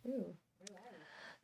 Ooh.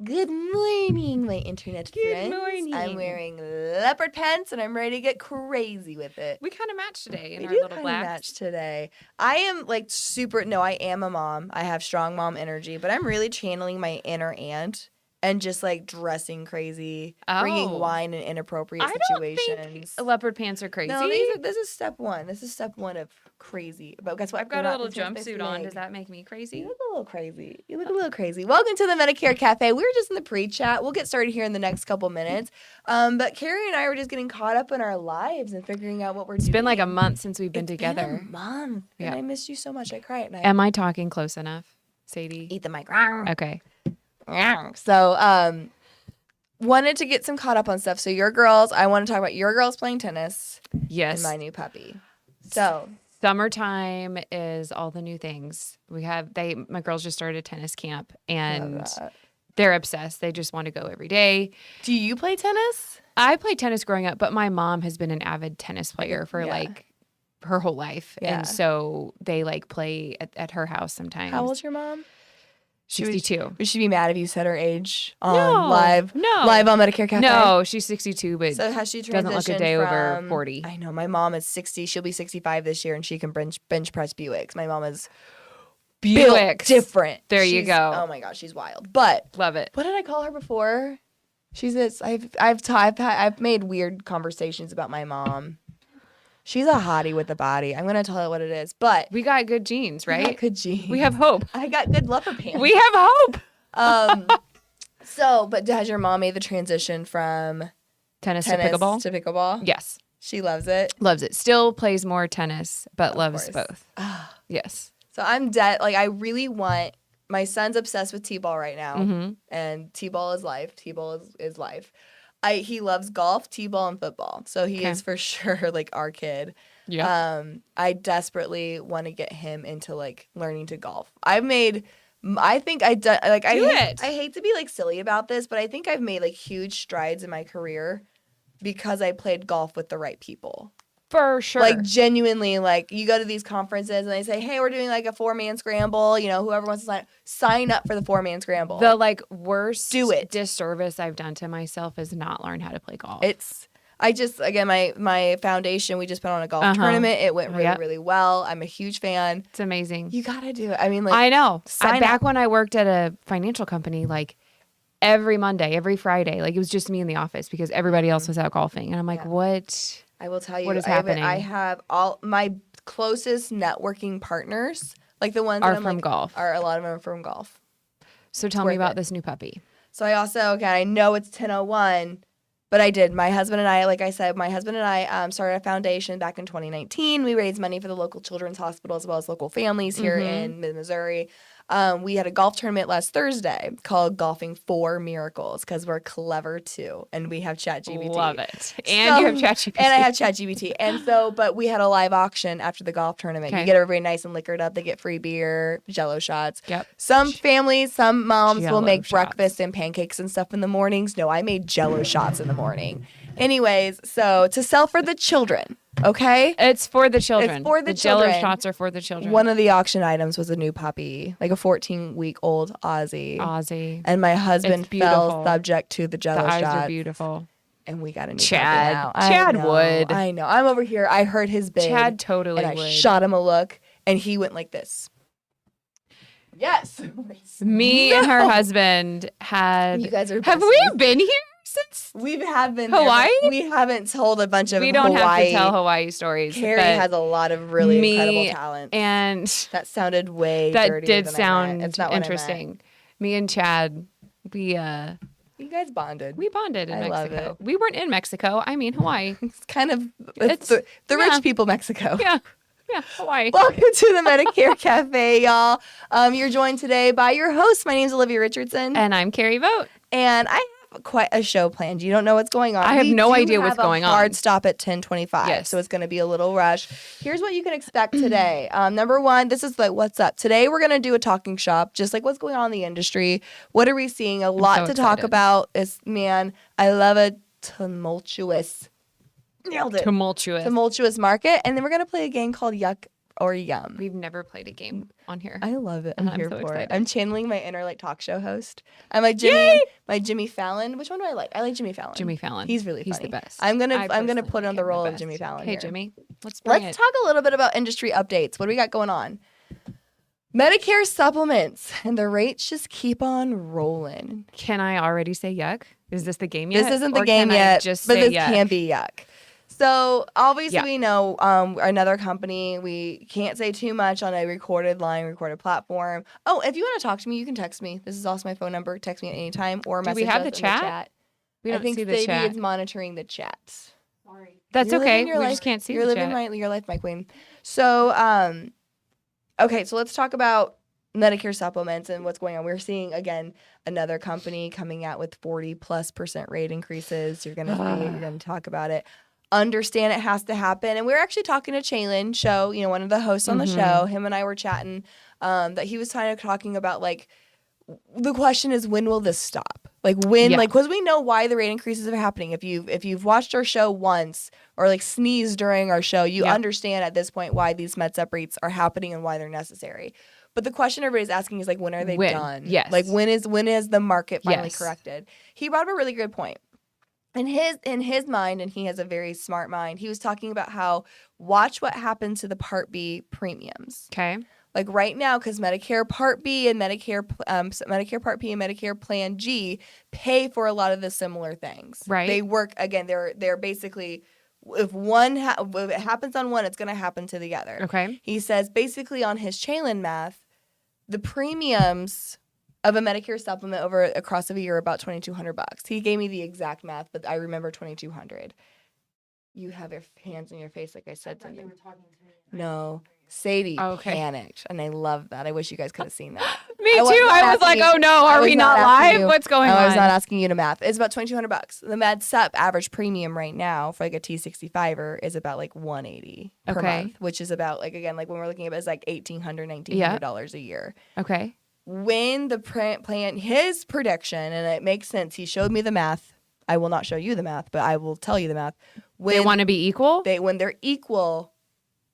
Good morning, my internet friends. Good morning. I'm wearing leopard pants and I'm ready to get crazy with it. We kind of match today in We our do little kind of blacks. match today. I am like I am a mom. I have strong mom energy, but I'm really channeling my inner aunt and just like dressing crazy, bringing wine in inappropriate situations. I don't think leopard pants are crazy. No, this is step one. This is step one of crazy. But guess what? I've got a little jumpsuit on. Does that make me crazy? You look a little crazy. You look a little crazy. Welcome to the Medicare Cafe. We were just in the pre-chat. We'll get started here in the next couple minutes. But Kari and I were just getting caught up in our lives and figuring out what we're doing. It's been like a month since we've been together. Been a month. Yeah. And I missed you so much. I cry at night. Am I talking close enough, Sadie? Eat the mic. Okay. So, wanted to get some caught up on stuff. So I want to talk about your girls playing tennis. Yes. And my new puppy. So summertime is all the new things. My girls just started a tennis camp and they're obsessed. They just want to go every day. Do you play tennis? I played tennis growing up, but my mom has been an avid tennis player for like her whole life. Yeah. And so they like play at her house sometimes. How old's your mom? 62. We should be mad if you said her age on live on Medicare Cafe. No, she's 62, but so has she doesn't look a day over 40. I know. My mom is 60. She'll be 65 this year, and she can bench press Buicks. My mom is Buicks. Different. You go. Oh my gosh, she's wild. But love it. What did I call her before? She's this. I've made weird conversations about my mom. She's a hottie with a body. I'm going to tell her what it is. But we got good genes, right? We got good genes. We have hope. I got good leopard pants. We have hope. But has your mom made the transition from tennis to pickleball? Yes. She loves it? Loves it. Still plays more tennis, but loves both. Yes. So I'm dead. Like, I really want... My son's obsessed with T-ball right now. And T-ball is life. T-ball is life. He loves golf, T-ball, and football. So he is for sure like our kid. Yeah. I desperately want to get him into like learning to golf. I hate to be like silly about this, but I think I've made like huge strides in my career because I played golf with the right people. For sure. Like genuinely, like you go to these conferences and they say, hey, we're doing like a 4-man scramble. You know, whoever wants to sign up for the 4-man scramble. The like worst disservice I've done to myself is not learn how to play golf. My foundation, we just put on a golf tournament. It went really, really well. I'm a huge fan. It's amazing. You got to do it. I mean, like. I know. Back when I worked at a financial company, like every Monday, every Friday, like it was just me in the office because everybody else was out golfing. And I'm like, what? I will tell you, what is happening? I have all my closest networking partners, like the ones are that from golf. A lot of them are from golf. So tell me about this new puppy. So I also, I know it's 10:01, but I did. My husband and I, like I said, started a foundation back in 2019. We raised money for the local children's hospital as well as local families here in mid-Missouri. We had a golf tournament last Thursday called Golfing for Miracles because we're clever too, and we have ChatGPT. Love it. And you have ChatGPT. And I have ChatGPT. And so, but we had a live auction after the golf tournament. You get everybody nice and liquored up. They get free beer, Jello shots. Yep. Some families, some moms will make breakfast and pancakes and stuff in the mornings. No, I made Jello shots in the morning. Anyways, so to sell for the children. Okay? It's for the children. It's for the children. Jello shots are for the children. One of the auction items was a new puppy, like a 14-week-old Aussie. And my husband fell subject to the Jello shots. The eyes are beautiful. And we got a new Chad. puppy now. Chad would. I know. I'm over here. I heard his bid. Chad totally and would. I shot him a look, and he went like this. Yes. Me and her husband had... You guys are Have we been here? Since we have been Hawaii, there, we haven't told a bunch of We don't have to tell Hawaii stories. Kari has a lot of really incredible talent, and that sounded way. That did sound interesting. Me and Chad, you guys bonded. We bonded in Mexico. Love it. We weren't in Mexico. I mean Hawaii. It's kind of the rich people Mexico. Yeah. Yeah, Hawaii. Welcome to the Medicare Cafe, y'all. You're joined today by your host. My name is Olivia Richardson, and I'm Kari Vogt. And I quite a show planned. You don't know what's going on. I have no idea what's going on. Hard stop at 10:25. Yes. So it's going to be a little rush. Here's what you can expect today. Number one, this is like what's up. Today we're going to do a talking shop, just like what's going on in the industry. What are we seeing? A lot to talk about. I love a tumultuous. Nailed it. Tumultuous market. And then we're going to play a game called Yuck or yum. We've never played a game on here. I love it. And I'm I'm here so for excited. it. I'm channeling my inner like talk show host. I'm like Jimmy Fallon. Which one do I like? I like Jimmy Fallon. Jimmy Fallon. He's really funny. He's the best. I'm gonna I put on personally the think him role the of best. Jimmy Fallon Hey, here. Jimmy, let's bring Let's it. talk a little bit about industry updates. What do we got going on? Medicare supplements and the rates just keep on rolling. Can I already say yuck? Is this the game yet? This isn't the Or game can I yet, just but say this yuck? can be yuck. So obviously Yeah. we know another company. We can't say too much on a recorded platform. Oh, if you want to talk to me, you can text me. This is also my phone number. Text me at any time or Do message we have us the in chat? the chat. We don't I think see the Sadie chat. is monitoring the chat. Sorry. That's You're okay. living your We life. just can't see You're the living chat. your life, my queen. So, okay, so let's talk about Medicare supplements and what's going on. We're seeing again another company coming out with 40+% rate increases. You're gonna see it. You're gonna talk about it. Understand it has to happen. And we were actually talking to Chaylin Show, one of the hosts on the show. Him and I were chatting. That he was kind of talking about like the question is when will this stop? Like when, Yeah. like because we know why the rate increases are happening. If you've watched our show once or like sneezed during our show, you understand at this point why these MedSup rates are happening and why they're necessary. But the question everybody's asking is like when are they done? Yes. Like when is the market finally Yes. corrected? He brought up a really good point. In his mind, and he has a very smart mind, he was talking about how watch what happened to the Part B premiums. Okay. Like right now, because Medicare Part B and Medicare Part B and Medicare Plan G pay for a lot of the similar things. Right. They work again. They're basically if if it happens on one, it's going to happen to the other. Okay. He says basically on his Chaylin math, the premiums of a Medicare supplement across of a year are about $2,200. He gave me the exact math, but I remember $2,200. You have your hands in your face, like I said I thought you something. were talking to me. No. Sadie Okay. panicked, and I love that. I wish you guys could have seen that. Me I was too. not I was asking like, you- oh no, I are was we not not asking live? you- What's going I was on? not asking you to math. It's about $2,200. The MedSup average premium right now for like a T65er is about like $180 per Okay. month, which is about like again like when we're looking at it, it's like $1,800, $1,900 a year. Okay. When the plan, his prediction, and it makes sense. He showed me the math. I will not show you the math, but I will tell you the math. They want to be equal? When they're equal,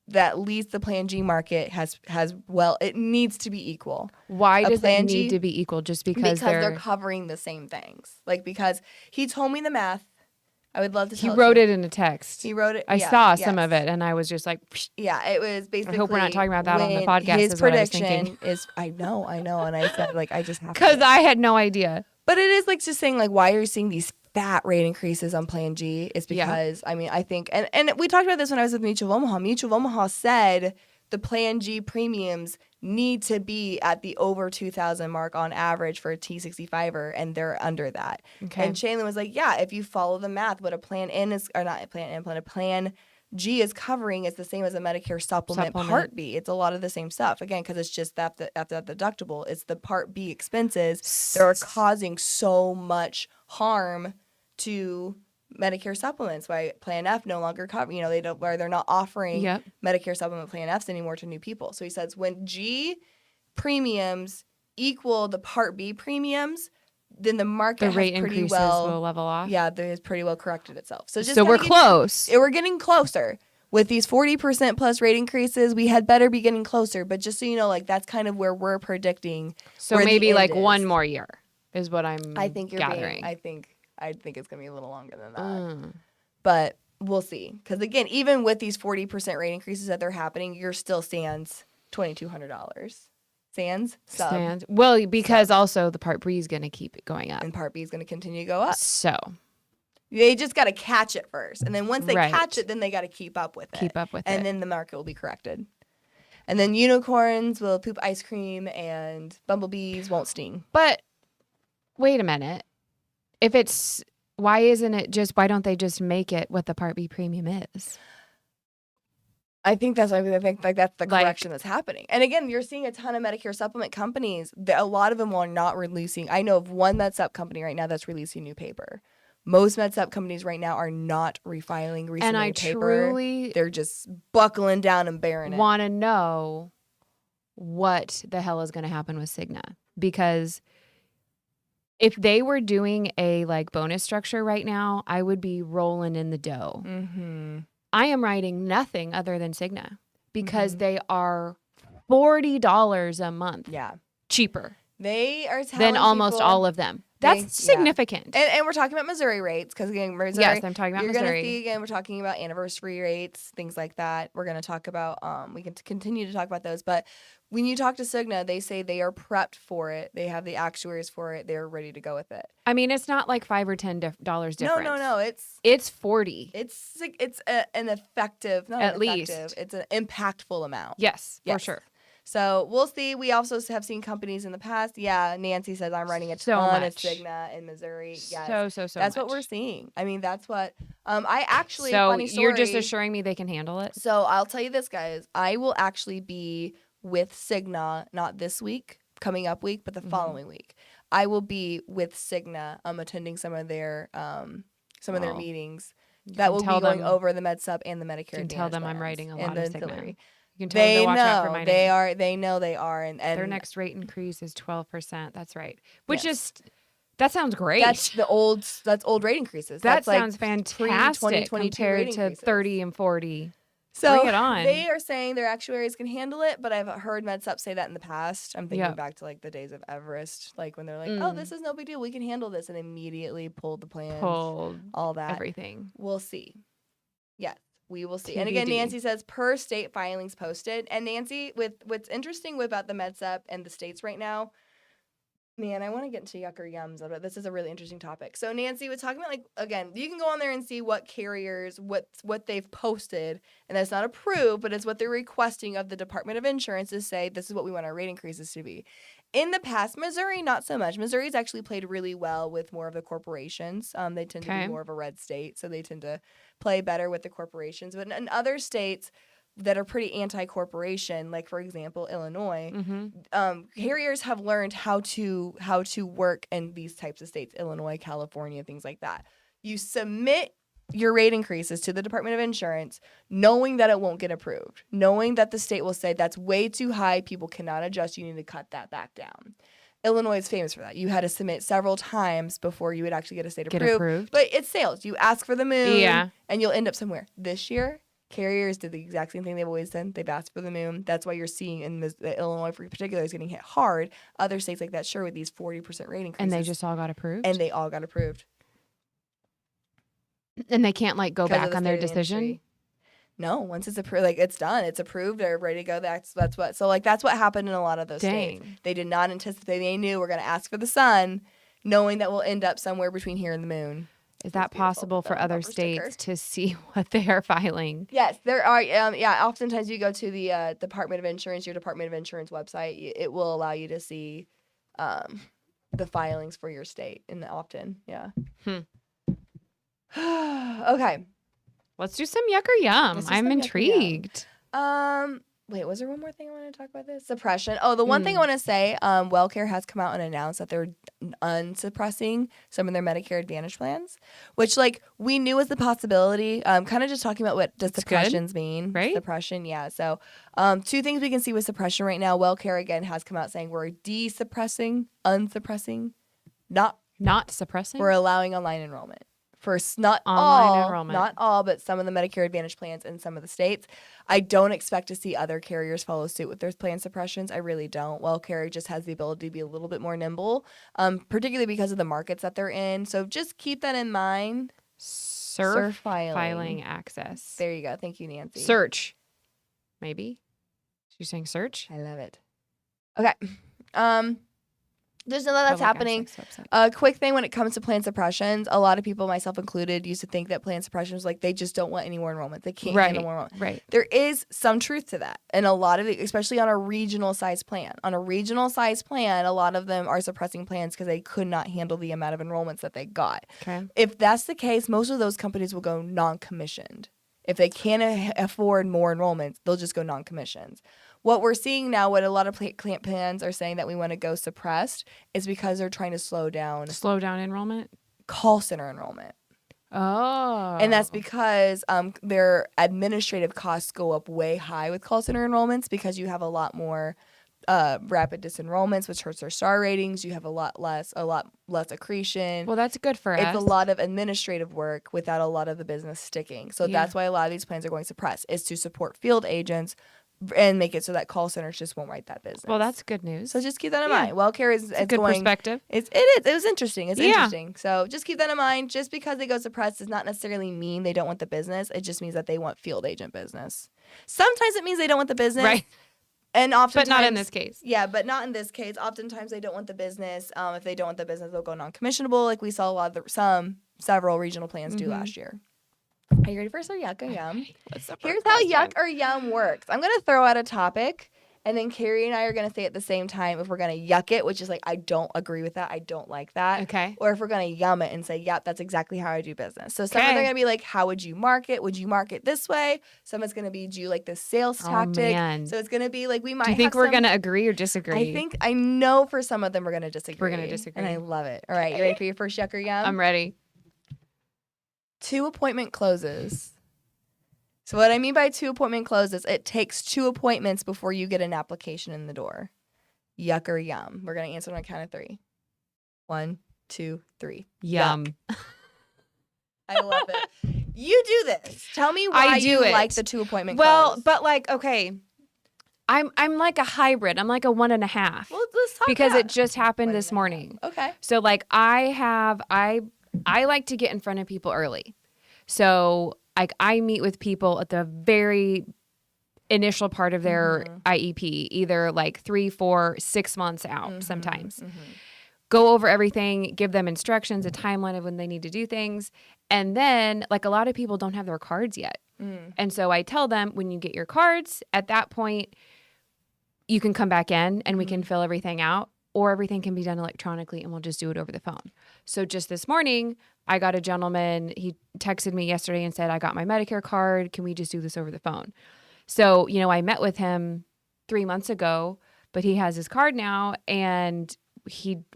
that at least the Plan G market has it needs to be equal. Why does it Plan need G- to be equal? Just because Because they're they're covering the same things. Like because he told me the math. I would love to he tell wrote you. it in a text. He wrote it. I yeah, saw some yes. of it and I was just like, psh, Yeah, it was basically. I hope we're not talking about that on the when podcast, His is what I was prediction thinking. is, I know, and I said like I just have to. because I had no idea. But it is like just saying like why are you seeing these fat rate increases on Plan G? Is Yeah. because I mean I think and we talked about this when I was with Mutual of Omaha. Mutual of Omaha said the Plan G premiums need to be at the over 2,000 mark on average for a T65er, and they're under that. Okay. And Shaylin was like, yeah, if you follow the math, what a Plan N is, or not a Plan N, a Plan G is covering is the same as a Medicare supplement Part B. It's a lot of the same stuff. Again, because it's just that deductible. It's the Part B expenses that are causing so much harm to Medicare supplements. Why Plan F no longer cover, they're not offering Yep. Medicare supplement Plan Fs anymore to new people. So he says when G premiums equal the Part B premiums, then the market The rate has pretty increases well, will level off. yeah, it has pretty well corrected itself. So just So we're kinda close. we're getting closer. With these 40% plus rate increases, we had better be getting closer. But just so you know, like that's kind of where we're predicting. So where the maybe end like is. one more year is what I'm I think you're gathering. I think it's gonna be a little longer than that. Mm. But we'll see. Because again, even with these 40% rate increases that they're happening, you're still stands $2,200. Stands sub, Stands. Well, because also the Part B is going to keep it going up. and Part B is going to continue to go up. So They just got to catch it first, and then once they Right. catch it, then they got to keep up with it. keep up with And it. then the market will be corrected. And then unicorns will poop ice cream, and bumblebees won't sting. But wait a minute. If it's why don't they just make it what the Part B premium is? I think that's like that's the Like- correction that's happening. And again, you're seeing a ton of Medicare supplement companies. A lot of them are not releasing. I know of one MedSup company right now that's releasing new paper. Most MedSup companies right now are not refiling recently And I paper. truly They're just buckling down and bearing it. want to know what the hell is going to happen with Cigna, because if they were doing a like bonus structure right now, I would be rolling in the dough. Mm-hmm. I am writing nothing other than Cigna because they are $40 a month Yeah. cheaper They are telling than almost people, all of them. That's significant. And we're talking about Missouri rates because, again, Missouri. Yes, I'm talking about you're Missouri. You're going to see, again, we're talking about anniversary rates, things like that. We're going to talk about, we can continue to talk about those. But when you talk to Cigna, they say they are prepped for it. They have the actuaries for it. They're ready to go with it. I mean, it's not like $5 or $10 difference. No. It's 40. It's an effective, not At an least. effective, it's an impactful amount. Yes, for sure. So we'll see. We also have seen companies in the past. Yeah, Nancy says I'm writing a ton of Cigna in Missouri. Yes. So That's much. what we're seeing. I mean, that's what I actually. So funny story, you're just assuring me they can handle it? So I'll tell you this, guys. I will actually be with Cigna not this week, coming up week, but the following week. I will be with Cigna. Attending some of their their meetings. That will be going over the MedSup and the Medicare. You can tell them I'm writing a lot of Cigna. You can tell them to watch out for my name. They know they are, and their next rate increase is 12%. That's right. Which is that sounds great. That's old rate increases. That that's sounds fantastic compared to 30 and 40. So bring it on. They are saying their actuaries can handle it, but I've heard MedSup say that in the past. I'm thinking back to like the days of Everest, like when they're like, "Oh, this is no big deal. We can handle this," and immediately pulled the plans, all that. Everything. We'll see. Yes. We will see. TBD. And again, Nancy says per state filings posted. And Nancy, with what's interesting about the MedSup and the states right now, man, I want to get into Yuck or Yums, but this is a really interesting topic. So Nancy was talking about, like, again, you can go on there and see what carriers, what they've posted, and that's not approved, but it's what they're requesting of the Department of Insurance to say this is what we want our rate increases to be. In the past, Missouri, not so much. Missouri's actually played really well with more of the corporations. They tend to be more of a red state, so they tend to play better with the corporations. But in other states that are pretty anti-corporation, like, for example, Illinois, carriers have learned how to work in these types of states, Illinois, California, things like that. You submit your rate increases to the Department of Insurance, knowing that it won't get approved, knowing that the state will say that's way too high, people cannot adjust, you need to cut that back down. Illinois is famous for that. You had to submit several times before you would actually get a state approved. But it's sales. You ask for the moon, and you'll end up somewhere. This year, carriers did the exact same thing they've always done. They've asked for the moon. That's why you're seeing in Illinois, in particular, is getting hit hard. Other states like that, sure, with these 40% rate increases. And they just all got approved? And they all got approved. And they can't, like, go back on their decision? No, once it's approved, like, it's done. It's approved. They're ready to go. That's what. So, like, that's what happened in a lot of those states. They did not anticipate. They knew we're going to ask for the sun, knowing that we'll end up somewhere between here and the moon. Is that possible for other states to see what they are filing? Yes, there are. Oftentimes you go to the Department of Insurance, your Department of Insurance website. It will allow you to see the filings for your state, and often, Okay. Let's do some Yuck or Yum. I'm intrigued. Wait, was there one more thing I wanted to talk about this? Suppression. Oh, the one thing I want to say, WellCare has come out and announced that they're unsuppressing some of their Medicare Advantage plans, which, like, we knew was the possibility. Kind of just talking about what does suppressions mean. Right? Suppression, yeah. So two things we can see with suppression right now. WellCare, again, has come out saying we're desuppressing, unsuppressing, not suppressing. We're allowing online enrollment. For not all, but some of the Medicare Advantage plans in some of the states. I don't expect to see other carriers follow suit with their plan suppressions. I really don't. WellCare just has the ability to be a little bit more nimble, particularly because of the markets that they're in. So just keep that in mind. Surf filing access. There you go. Thank you, Nancy. Search. Maybe? You're saying search? I love it. Okay. There's none of that's happening. A quick thing when it comes to plan suppressions, a lot of people, myself included, used to think that plan suppressions, like, they just don't want any more enrollment. They can't handle more enrollment. Right. There is some truth to that. And a lot of it, especially on a regional size plan. On a regional size plan, a lot of them are suppressing plans because they could not handle the amount of enrollments that they got. Okay. If that's the case, most of those companies will go non-commissioned. If they can't afford more enrollments, they'll just go non-commissioned. What we're seeing now, what a lot of plans are saying that we want to go suppressed, is because they're trying to slow down enrollment? Call center enrollment. Oh. And that's because their administrative costs go up way high with call center enrollments because you have a lot more rapid disenrollments, which hurts their star ratings. You have a lot less accretion. Well, that's good for us. It's a lot of administrative work without a lot of the business sticking. So that's why a lot of these plans are going suppressed, is to support field agents and make it so that call centers just won't write that business. Well, that's good news. So just keep that in mind. WellCare is it's a good perspective. It is. It was interesting. It's interesting. So just keep that in mind. Just because they go suppressed does not necessarily mean they don't want the business. It just means that they want field agent business. Sometimes it means they don't want the business. Right. And oftentimes, but not in this case. Yeah, but not in this case. Oftentimes they don't want the business. If they don't want the business, they'll go non-commissionable, like we saw a lot of several regional plans do last year. Are you ready for some Yuck or Yum? Here's how Yuck or Yum works. I'm going to throw out a topic, and then Kari and I are going to say at the same time if we're going to yuck it, which is like, I don't agree with that. I don't like that. Okay. Or if we're going to yum it and say, yep, that's exactly how I do business. So some of them are going to be like, how would you market? Would you market this way? Some is going to be, do you like this sales tactic? Man. So it's going to be like, we might Do you think we're going to agree or disagree? I know for some of them we're going to disagree. We're going to disagree. And I love it. All right. You ready for your first Yuck or Yum? I'm ready. 2 appointment closes. So what I mean by 2 appointment closes, it takes 2 appointments before you get an application in the door. Yuck or Yum? We're going to answer on a count of 3. 1, 2, 3. Yum. Yuck. I love it. You do this. Tell me why you like the 2 appointment close. Well, but like, okay, I'm like a hybrid. I'm like a 1.5. Well, let's talk because that. it just happened this morning. Okay. So like I like to get in front of people early. So like I meet with people at the very initial part of their IEP, either like 3, 4, 6 months out sometimes. Go over everything, give them instructions, a timeline of when they need to do things. And then like a lot of people don't have their cards yet. And so I tell them when you get your cards, at that point, you can come back in and we can fill everything out, or everything can be done electronically and we'll just do it over the phone. So just this morning, I got a gentleman, he texted me yesterday and said, I got my Medicare card. Can we just do this over the phone? So, you know, I met with him 3 months ago, but he has his card now and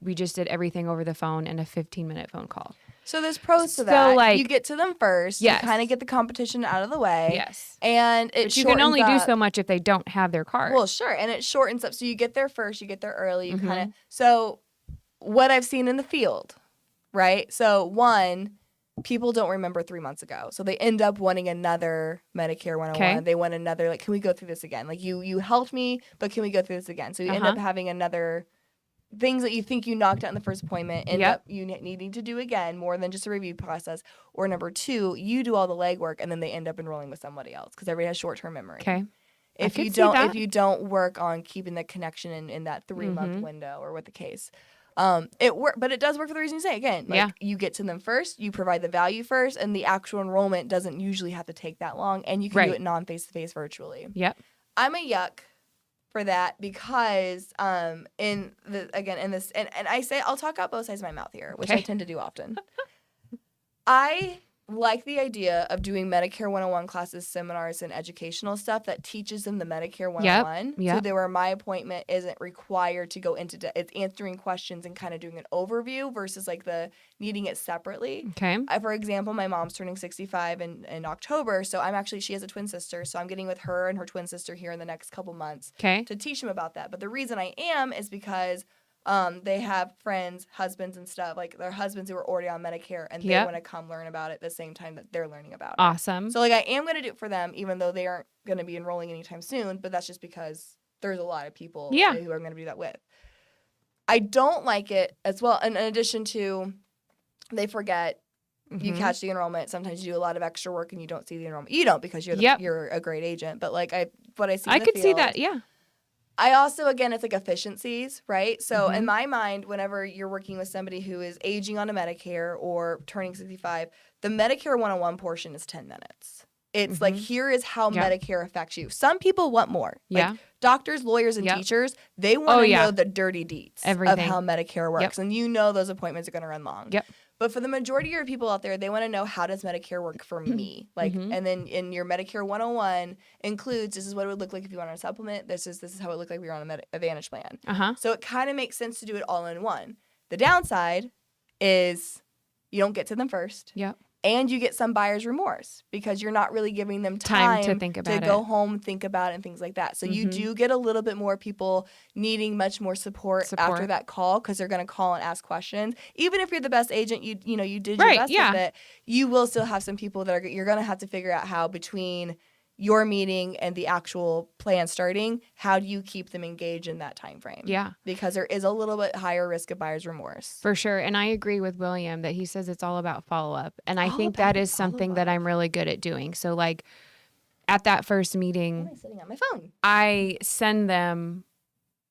we just did everything over the phone in a 15-minute phone call. So there's pros to So, that. like, you get to them first. Yes. You kind of get the competition out of the way. Yes. And But you can only do so much if they don't have their card. Well, sure. And it shortens up. So you get there first. You get there early. You kind of. So what I've seen in the field, right? So one, people don't remember 3 months ago. So they end up wanting another Medicare 101. Okay. They want another, like, can we go through this again? Like, you helped me, but can we go through this again? So you end up having another things that you think you knocked out in the first appointment end up you needing to do again, more than just a review process. Or number 2, you do all the legwork and then they end up enrolling with somebody else because everybody has short-term memory. Okay. If you don't work on keeping the connection in that 3-month window or what the case. But it does work for the reason you say. Again, like you get to them first, you provide the value first, and the actual enrollment doesn't usually have to take that long, and you can do it non-face-to-face virtually. Yep. I'm a yuck for that because I'll talk out both sides of my mouth here, which I tend to do often. I like the idea of doing Medicare 101 classes, seminars, and educational stuff that teaches them the Medicare 101. Yep. So that where my appointment isn't required to go into it's answering questions and kind of doing an overview versus like the needing it separately. Okay. For example, my mom's turning 65 in October, so she has a twin sister, so I'm getting with her and her twin sister here in the next couple months to teach them about that. But the reason I am is because they have friends, husbands and stuff, like their husbands who are already on Medicare, and they want to come learn about it the same time that they're learning about it. Awesome. So like I am going to do it for them, even though they aren't going to be enrolling anytime soon, but that's just because there's a lot of people who I'm going to do that with. I don't like it as well, and in addition to they forget. You catch the enrollment. Sometimes you do a lot of extra work and you don't see the enrollment. You don't because you're a great agent, but like I could see that, yeah. I also, again, it's like efficiencies, right? So in my mind, whenever you're working with somebody who is aging on a Medicare or turning 65, the Medicare 101 portion is 10 minutes. It's like, here is how Medicare affects you. Some people want more. Like doctors, lawyers, and teachers, they want to know the dirty deets of how Medicare works. And you know those appointments are going to run long. Yep. But for the majority of people out there, they want to know, how does Medicare work for me? Like, and then in your Medicare 101 includes, this is what it would look like if you went on a supplement. This is how it looked like if you were on a Advantage plan. So it kind of makes sense to do it all in one. The downside is you don't get to them first. Yep. And you get some buyer's remorse because you're not really giving them time to think about to go home, think about it, and things like that. So you do get a little bit more people needing much more support. After that call, because they're going to call and ask questions. Even if you're the best agent, you did your best with it, you will still have some people that you're going to have to figure out how between your meeting and the actual plan starting, how do you keep them engaged in that time frame? Yeah. Because there is a little bit higher risk of buyer's remorse. For sure. And I agree with William that he says it's all about follow-up. And I think that is something that I'm really good at doing. So like at that first meeting, Why am I sitting on my phone? I send them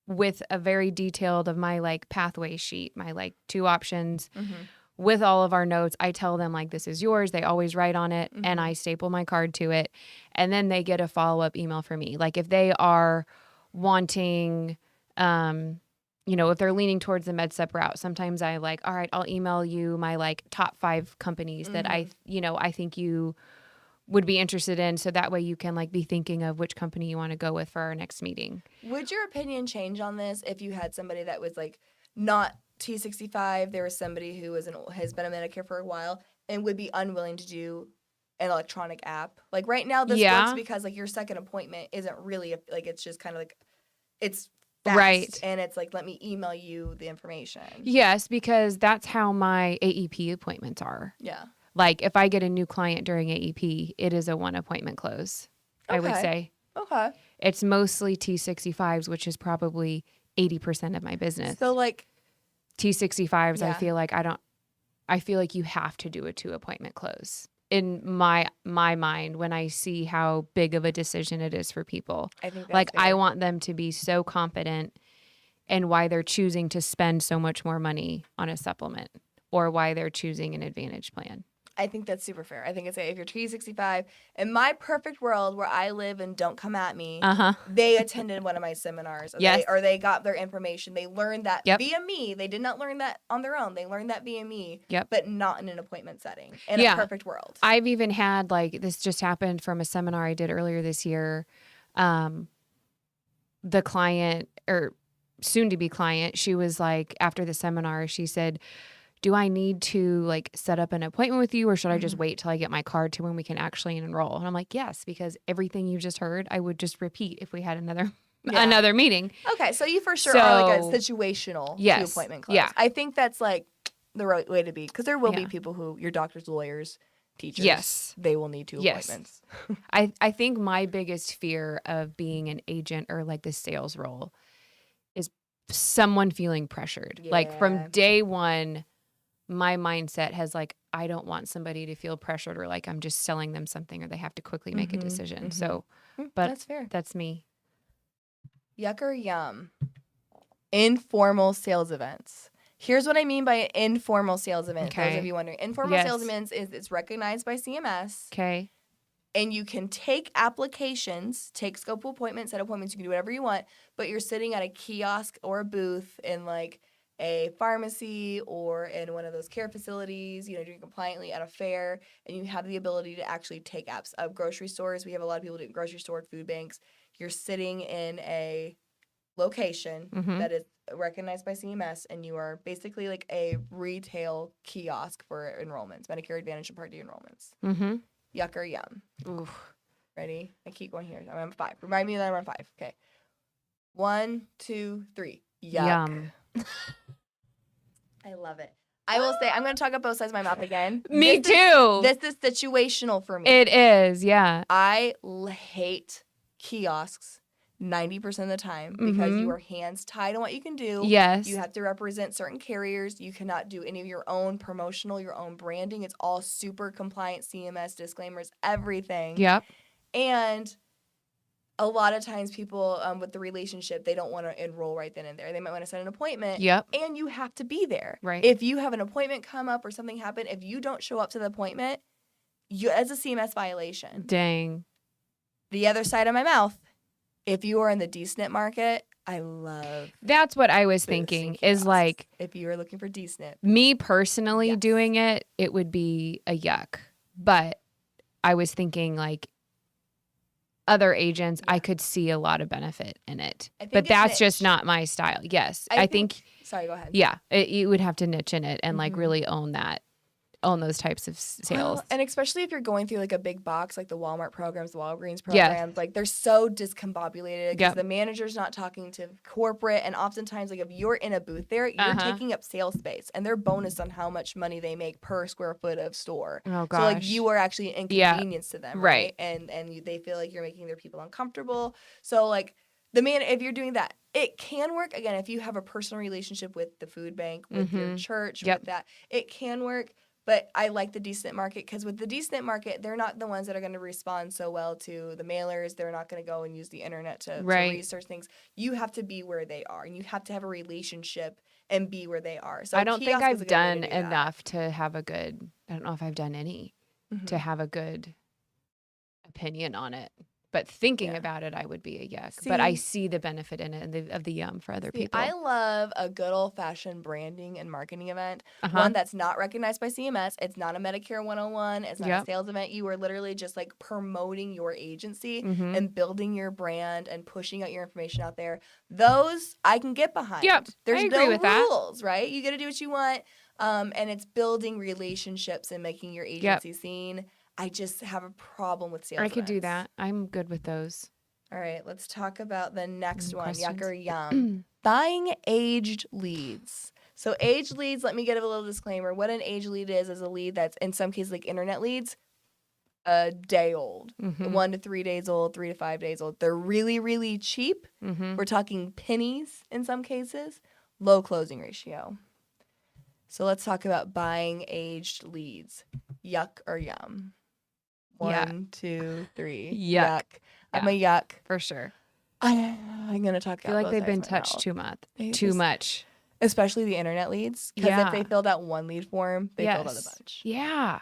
with a very detailed of my like pathway sheet, my like 2 options with all of our notes. I tell them like, this is yours. They always write on it and I staple my card to it. And then they get a follow-up email from me. Like if they are wanting, if they're leaning towards the MedSep route, sometimes I like, all right, I'll email you my like top 5 companies that I think you would be interested in. So that way you can like be thinking of which company you want to go with for our next meeting. Would your opinion change on this if you had somebody that was like not T65, there was somebody who has been a Medicare for a while and would be unwilling to do an electronic app? Like right now this works because like your second appointment isn't really like it's just kind of like it's fast, right, and it's like, let me email you the information. Yes, because that's how my AEP appointments are. Yeah. Like if I get a new client during AEP, it is a 1 appointment close. I would say. Okay. It's mostly T65s, which is probably 80% of my business. So like T65s, I feel like you have to do a 2 appointment close. In my mind, when I see how big of a decision it is for people, I think that's like fair. I want them to be so confident in why they're choosing to spend so much more money on a supplement or why they're choosing an Advantage plan. I think that's super fair. I think it's if you're T65, in my perfect world where I live and don't come at me, they attended one of my seminars. Or they got their information. They learned that via me. They did not learn that on their own. They learned that via me, but not in an appointment setting. In a perfect world. I've even had, like, this just happened from a seminar I did earlier this year. The client, or soon-to-be client, she was like, after the seminar, she said, do I need to like set up an appointment with you, or should I just wait till I get my card to when we can actually enroll? And I'm like, yes, because everything you just heard, I would just repeat if we had another meeting. Okay, so you for sure are like a situational appointment class. Yeah. I think that's like the right way to be, because there will be people who, your doctors, lawyers, teachers, they will need 2 appointments. I think my biggest fear of being an agent or like the sales role is someone feeling pressured. Like from day one, my mindset has like, I don't want somebody to feel pressured or like I'm just selling them something or they have to quickly make a decision. So, but that's fair. That's me. Yuck or yum. Informal sales events. Here's what I mean by informal sales event. Those of you wondering. Informal sales events is it's recognized by CMS. Okay. And you can take applications, take scope appointments, set appointments, you can do whatever you want, but you're sitting at a kiosk or a booth in like a pharmacy or in one of those care facilities, doing compliantly at a fair, and you have the ability to actually take apps. Grocery stores, we have a lot of people doing grocery store, food banks. You're sitting in a location that is recognized by CMS, and you are basically like a retail kiosk for enrollments, Medicare Advantage and Part D enrollments. Yuck or yum. Oof. Ready? I keep going here. I'm on 5. Remind me that I'm on 5. Okay. 1, 2, 3. Yuck. Yum. I love it. I will say, I'm going to talk up both sides of my mouth again. Me too. This is situational for me. It is, yeah. I hate kiosks 90% of the time because you are hands tied on what you can do. Yes. You have to represent certain carriers. You cannot do any of your own promotional, your own branding. It's all super compliant, CMS, disclaimers, everything. Yep. And a lot of times people with the relationship, they don't want to enroll right then and there. They might want to set an appointment. Yep. And you have to be there. Right. If you have an appointment come up or something happen, if you don't show up to the appointment, it's a CMS violation. Dang. The other side of my mouth, if you are in the D-SNP market, I love That's what I was thinking is like, if you are looking for D-SNP. Me personally doing it, it would be a yuck. But I was thinking like, other agents, I could see a lot of benefit in it. But that's just not my style. Yes. I think sorry, go ahead. Yeah. You would have to niche in it and like really own that. own those types of sales. Well, and especially if you're going through like a big box, like the Walmart programs, the Walgreens Yeah. programs, like they're so discombobulated because Yep. the manager's not talking to corporate. And oftentimes, like if you're in a booth there, you're taking up sales space and they're bonused on how much money they make per square foot of store. Oh, gosh. So like you are actually an inconvenience to them, Right. And they feel like you're making their people uncomfortable. So like if you're doing that, it can work. Again, if you have a personal relationship with the food bank, with your church, with that, it can work. But I like the decent market because with the decent market, they're not the ones that are going to respond so well to the mailers. They're not going to go and use the internet to research things. You have to be where they are, and you have to have a relationship and be where they are. So I don't think I've done enough enough to have a good, I don't know if I've done any to have a good opinion on it. But thinking about it, I would be a yuck. But I see the benefit in it of the yum for other people. I love a good old-fashioned branding and marketing event, one that's not recognized by CMS. It's not a Medicare 101. It's not a sales event. You are literally just like promoting your agency and building your brand and pushing out your information out there. Those I can get behind. Yep, There's I agree no with that. rules, right? You get to do what you want, and it's building relationships and making your agency seen. I just have a problem with sales. I could do events. that. I'm good with those. All right, let's talk about the next one, Yuck or Yum. Buying aged leads. So aged leads, let me give a little disclaimer. What an aged lead is a lead that's in some cases like internet leads, a day old, 1 to 3 days old, 3 to 5 days old. They're really, really cheap. We're talking pennies in some cases, low closing ratio. So let's talk about buying aged leads. Yuck or Yum? 1, 2, 3. Yuck. I'm a yuck. For sure. I'm going to talk I feel like they've been touched too much. Especially the internet leads. Because if they filled out one lead form, they filled out a bunch. Yeah.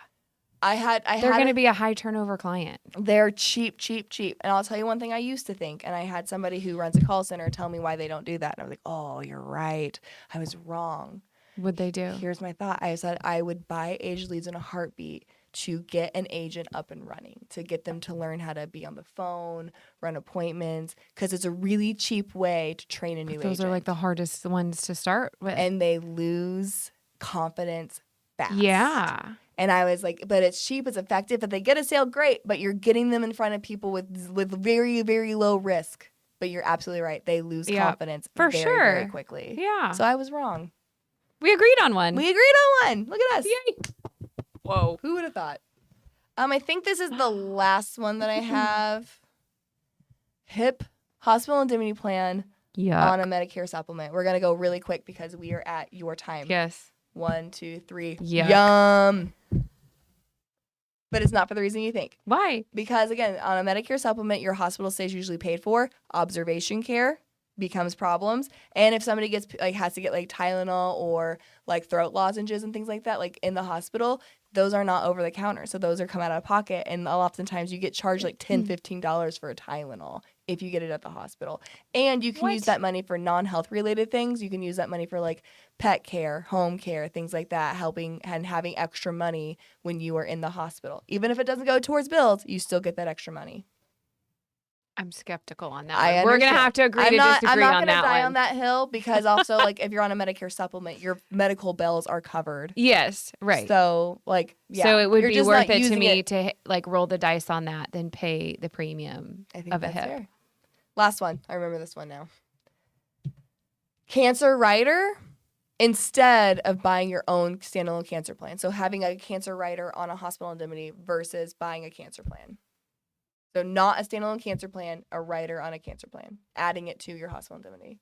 They're going to be a high turnover client. They're cheap. And I'll tell you one thing I used to think, and I had somebody who runs a call center tell me why they don't do that. And I was like, oh, you're right. I was wrong. What'd they do? Here's my thought. I said I would buy aged leads in a heartbeat to get an agent up and running, to get them to learn how to be on the phone, run appointments, because it's a really cheap way to train a new agent. Those are like the hardest ones to start with. And they lose confidence fast. Yeah. And I was like, but it's cheap, it's effective. If they get a sale, great, but you're getting them in front of people with very, very low risk. But you're absolutely right. They lose confidence very quickly. Yeah. So I was wrong. We agreed on one. We agreed on one. Look at us. Yay. Whoa. Who would have thought? I think this is the last one that I have. HIP, hospital indemnity plan on a Medicare supplement. We're going to go really quick because we are at your time. Yes. 1, 2, 3. Yuck. Yum. But it's not for the reason you think. Why? Because, again, on a Medicare supplement, your hospital stays usually paid for. Observation care becomes problems. And if somebody has to get like Tylenol or like throat lozenges and things like that, like in the hospital, those are not over the counter. So those are come out of pocket. And oftentimes you get charged like $10, $15 for a Tylenol if you get it at the hospital. And you can use that money for non-health related things. You can use that money for like pet care, home care, things like that, helping and having extra money when you are in the hospital. Even if it doesn't go towards bills, you still get that extra money. I'm skeptical on that. We're going to have to agree to disagree on that one. I'm not going to die on that hill because also, like, if you're on a Medicare supplement, your medical bills are covered. Yes, right. So, like, yeah. So it would be worth it to me to, like, roll the dice on that than pay the premium of a HIP. Fair. Last one. I remember this one now. Cancer rider instead of buying your own standalone cancer plan. So having a cancer rider on a hospital indemnity versus buying a cancer plan. So not a standalone cancer plan, a rider on a cancer plan, adding it to your hospital indemnity.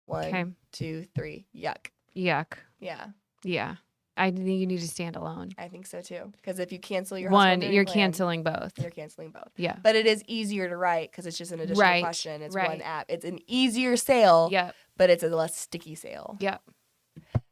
1, 2, 3. Yuck. Yuck. Yeah. Yeah. I think you need to stand alone. I think so too. Because if you cancel your hospital indemnity you're plan, canceling both. You're canceling both. Yeah. But it is easier to write because it's just an additional question. It's one app. It's an easier sale. Yep. But it's a less sticky sale. Yep.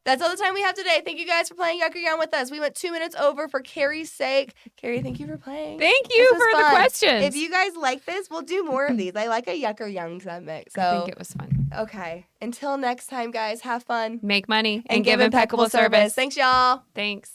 That's all the time we have today. Thank you guys for playing Yuck or Yum with us. We went 2 minutes over for Kari's sake. Kari, thank you for playing. Thank you for the questions. If you guys like this, we'll do more of these. I like a Yuck or Yum segment. So I think it was fun. Okay. Until next time, guys, have fun. Make money and give impeccable service. Thanks, y'all. Thanks.